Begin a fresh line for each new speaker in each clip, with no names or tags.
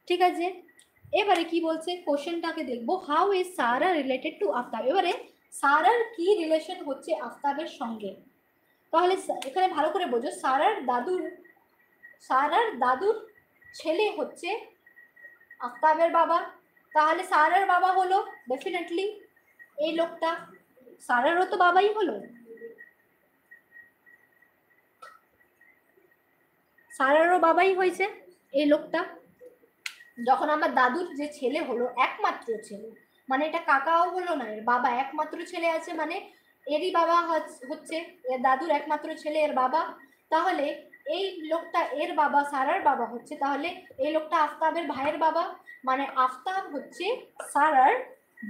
ঠিক আছে, এবারে কি বলছে কোশ্চেনটাকে দেখবো, how is Sara related to Aftab. এবারে সারার কি রিলেশন হচ্ছে আফতাবের সঙ্গে, তাহলে এখানে ভালো করে বোঝো, সারার দাদুর ছেলে হচ্ছে আফতাবের বাবা, তাহলে সারার বাবা হলো ডেফিনেটলি এই লোকটা, সারারও তো বাবাই হলো, সারারও বাবাই হয়েছে এই লোকটা। যখন আমার দাদুর যে ছেলে হলো, একমাত্র ছেলে, মানে এটা কাকাও হলো না, এর বাবা একমাত্র ছেলে আছে, মানে এরই বাবা হচ্ছে, এর দাদুর একমাত্র ছেলে এর বাবা, তাহলে এই লোকটা এর বাবা, সারার বাবা হচ্ছে, তাহলে এই লোকটা আফতাবের ভাইয়ের বাবা, মানে আফতাব হচ্ছে সারার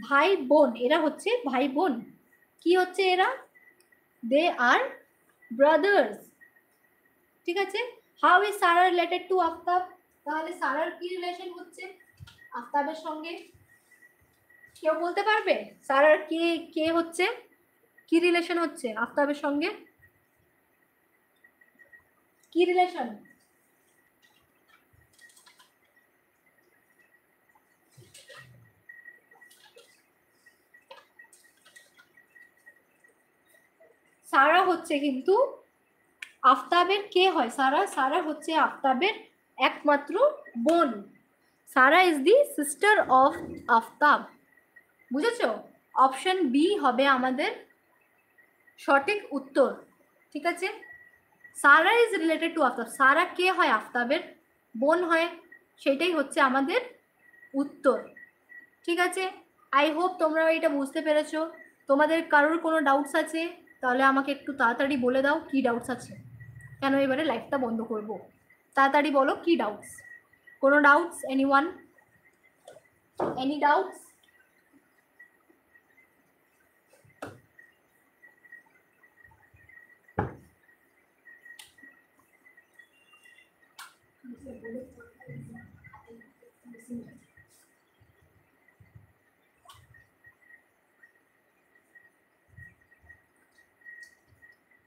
ভাই বোন, এরা হচ্ছে ভাই বোন। কি হচ্ছে এরা? They are brothers. ঠিক আছে, how is Sara related to Aftab, তাহলে সারার কি রিলেশন হচ্ছে আফতাবের সঙ্গে? কেউ বলতে পারবে সারার কে কে হচ্ছে, কি রিলেশন হচ্ছে আফতাবের সঙ্গে, কি রিলেশন? সারা হচ্ছে কিন্তু আফতাবের কে হয়, সারা হচ্ছে আফতাবের একমাত্র বোন, Sara is the sister of Aftab. বুঝেছো? অপশন বি হবে আমাদের সঠিক উত্তর। ঠিক আছে, Sara is related to Aftab, Sara কে হয় আফতাবের বোন হয়, সেটাই হচ্ছে আমাদের উত্তর। ঠিক আছে, আই হোপ তোমরা এটা বুঝতে পেরেছো। তোমাদের কারোর কোনো ডাউটস আছে তাহলে আমাকে একটু তাড়াতাড়ি বলে দাও কি ডাউটস আছে, কেন এবারে লাইভটা বন্ধ করব, তাড়াতাড়ি বলো কি ডাউটস, কোনো ডাউটস, এনিওয়ান, এনি ডাউটস?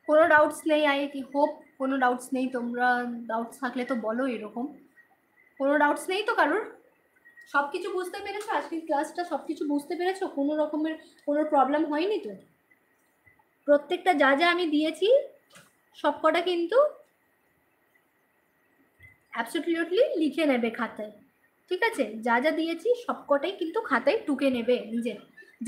কোনো ডাউটস নেই, আই হোপ কোনো ডাউটস নেই, তোমরা ডাউটস থাকলে তো বলো, এরকম কোনো ডাউটস নেই তো কারোর? সব কিছু বুঝতে পেরেছো আজকের ক্লাসটা, সব কিছু বুঝতে পেরেছো, কোনো রকমের কোনো প্রবলেম হয়নি তো? প্রত্যেকটা যা যা আমি দিয়েছি সবকটা কিন্তু অ্যাবসলিউটলি লিখে নেবে খাতায়। ঠিক আছে, যা যা দিয়েছি সবকটাই কিন্তু খাতায় টুকে নেবে নিজের,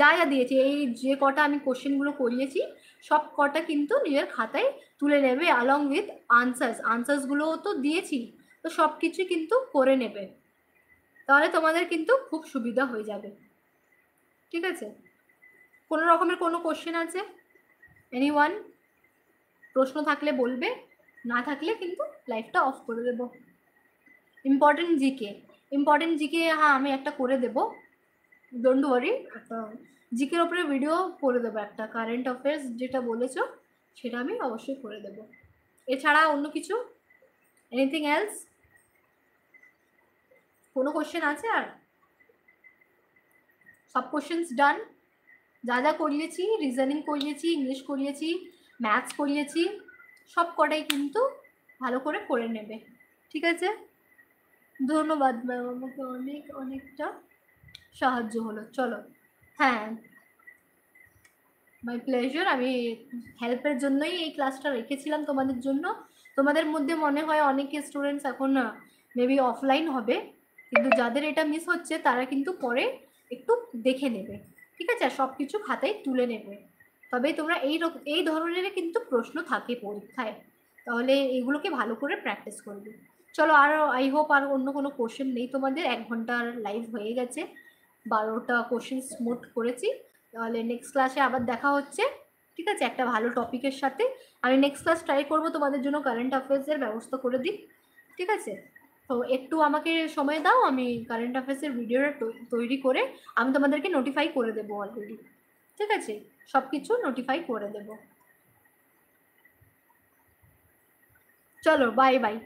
যা যা দিয়েছি, এই যে কটা আমি কোশ্চেনগুলো করিয়েছি সব কটা কিন্তু নিজের খাতায় তুলে নেবে, অ্যালং উইথ আনসার্সগুলোও তো দিয়েছি, তো সব কিছু কিন্তু করে নেবে, তাহলে তোমাদের কিন্তু খুব সুবিধা হয়ে যাবে। ঠিক আছে, কোনো রকমের কোনো কোশ্চেন আছে, এনিওয়ান? প্রশ্ন থাকলে বলবে, না থাকলে কিন্তু লাইভটা অফ করে দেবো। ইম্পর্টেন্ট জিকে, হ্যাঁ আমি একটা করে দেবো, ডোন্ট ওয়ারি, একটা জিকের ওপরে ভিডিও করে দেবো, একটা কারেন্ট অ্যাফেয়ার্স যেটা বলেছো সেটা আমি অবশ্যই করে দেবো। এছাড়া অন্য কিছু, এনিথিং এলস, কোনো কোশ্চেন আছে আর? সব কোশ্চেন্স ডান? যা যা করিয়েছি, রিজনিং করিয়েছি, ইংলিশ করিয়েছি, ম্যাথস করিয়েছি, সব কটাই কিন্তু ভালো করে নেবে। ঠিক আছে, ধন্যবাদ ম্যাম, আমাকে অনেকটা সাহায্য হলো। চলো, হ্যাঁ, মাই প্লেজার, আমি হেল্পের জন্যই এই ক্লাসটা রেখেছিলাম তোমাদের জন্য। তোমাদের মধ্যে মনে হয় অনেক স্টুডেন্টস এখন মেবি অফলাইন হবে, কিন্তু যাদের এটা মিস হচ্ছে তারা কিন্তু পরে একটু দেখে নেবে। ঠিক আছে, সব কিছু খাতায় তুলে নেবে, তবে তোমরা এই ধরনের কিন্তু প্রশ্ন থাকে পরীক্ষায়, তাহলে এগুলোকে ভালো করে প্র্যাকটিস করবে। চলো, আর আই হোপ আর অন্য কোনো কোশ্চেন নেই তোমাদের, 1 ঘন্টার লাইভ হয়ে গেছে, 12টা কোশ্চেন্স মোট করেছি, তাহলে নেক্সট ক্লাসে আবার দেখা হচ্ছে। ঠিক আছে, একটা ভালো টপিকের সাথে আমি নেক্সট ক্লাস ট্রাই করবো তোমাদের জন্য কারেন্ট অ্যাফেয়ার্সের ব্যবস্থা করে দিই। ঠিক আছে, তো একটু আমাকে সময় দাও, আমি কারেন্ট অ্যাফেয়ার্সের ভিডিওটা তৈরি করে আমি তোমাদেরকে নোটিফাই করে দেবো অলরেডি। ঠিক আছে, সব কিছু নোটিফাই করে দেবো। চলো, বাই বাই।